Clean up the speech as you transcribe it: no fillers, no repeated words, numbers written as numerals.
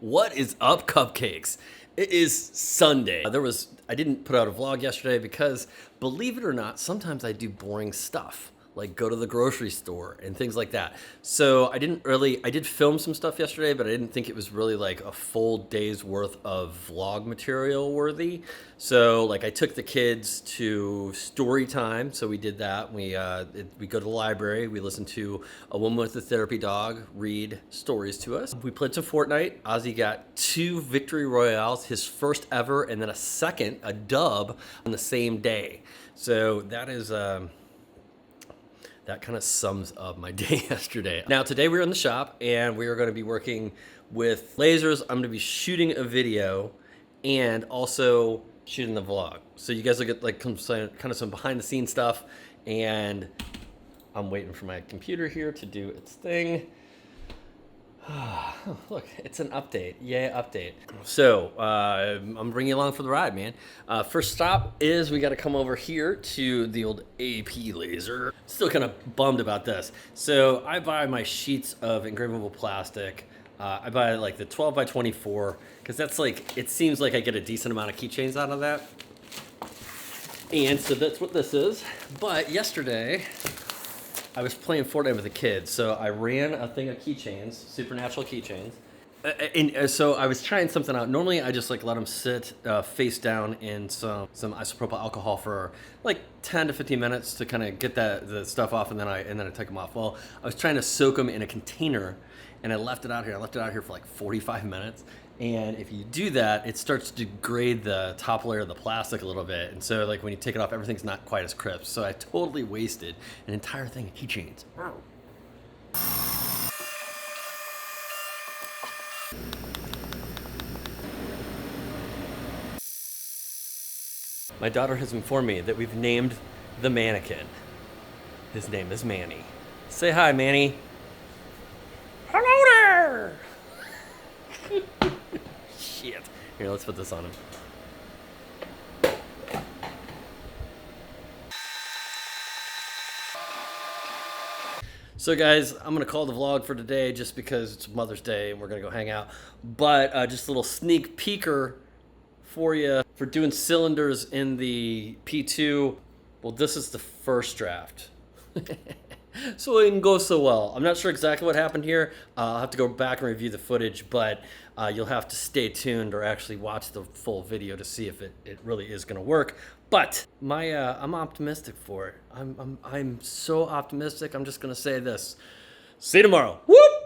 What is up, cupcakes? It is Sunday. I didn't put out a vlog yesterday because, believe it or not, sometimes I do boring stuff, like go to the grocery store and things like that. So I did film some stuff yesterday, but I didn't think it was really like a full day's worth of vlog material worthy. So like I took the kids to story time. So we did that. We go to the library. We listen to a woman with a therapy dog read stories to us. We played some Fortnite. Ozzy got 2 victory royales, his first ever, and then a dub on the same day. So that is, that kind of sums up my day yesterday. Now, today we're in the shop and we are going to be working with lasers. I'm going to be shooting a video and also shooting the vlog. So you guys will get like kind of some behind the scenes stuff, and I'm waiting for my computer here to do its thing. Oh, look, it's an update. Yay, update. So I'm bringing you along for the ride, man. First stop is we got to come over here to the old AP laser. Still kind of bummed about this. So I buy my sheets of engravable plastic. I buy like the 12 by 24 because that's like, it seems like I get a decent amount of keychains out of that. And so that's what this is. But yesterday, I was playing Fortnite with the kids, so I ran a thing of keychains, supernatural keychains. So I was trying something out. Normally, I just like let them sit face down in some isopropyl alcohol for like 10 to 15 minutes to kind of get the stuff off, and then I take them off. Well, I was trying to soak them in a container, and I left it out here. I left it out here for like 45 minutes. And if you do that, it starts to degrade the top layer of the plastic a little bit. And so like when you take it off, everything's not quite as crisp. So I totally wasted an entire thing of keychains. My daughter has informed me that we've named the mannequin. His name is Manny. Say hi, Manny. Hello there! Shit. Here, let's put this on him. So guys, I'm gonna call the vlog for today just because it's Mother's Day and we're gonna go hang out. But just a little sneak peeker for you for doing cylinders in the P2. Well, this is the first draft. So it didn't go so well. I'm not sure exactly what happened here. I'll have to go back and review the footage, but you'll have to stay tuned or actually watch the full video to see if it really is going to work. But I'm optimistic for it. I'm so optimistic. I'm just going to say this. See you tomorrow. Whoop!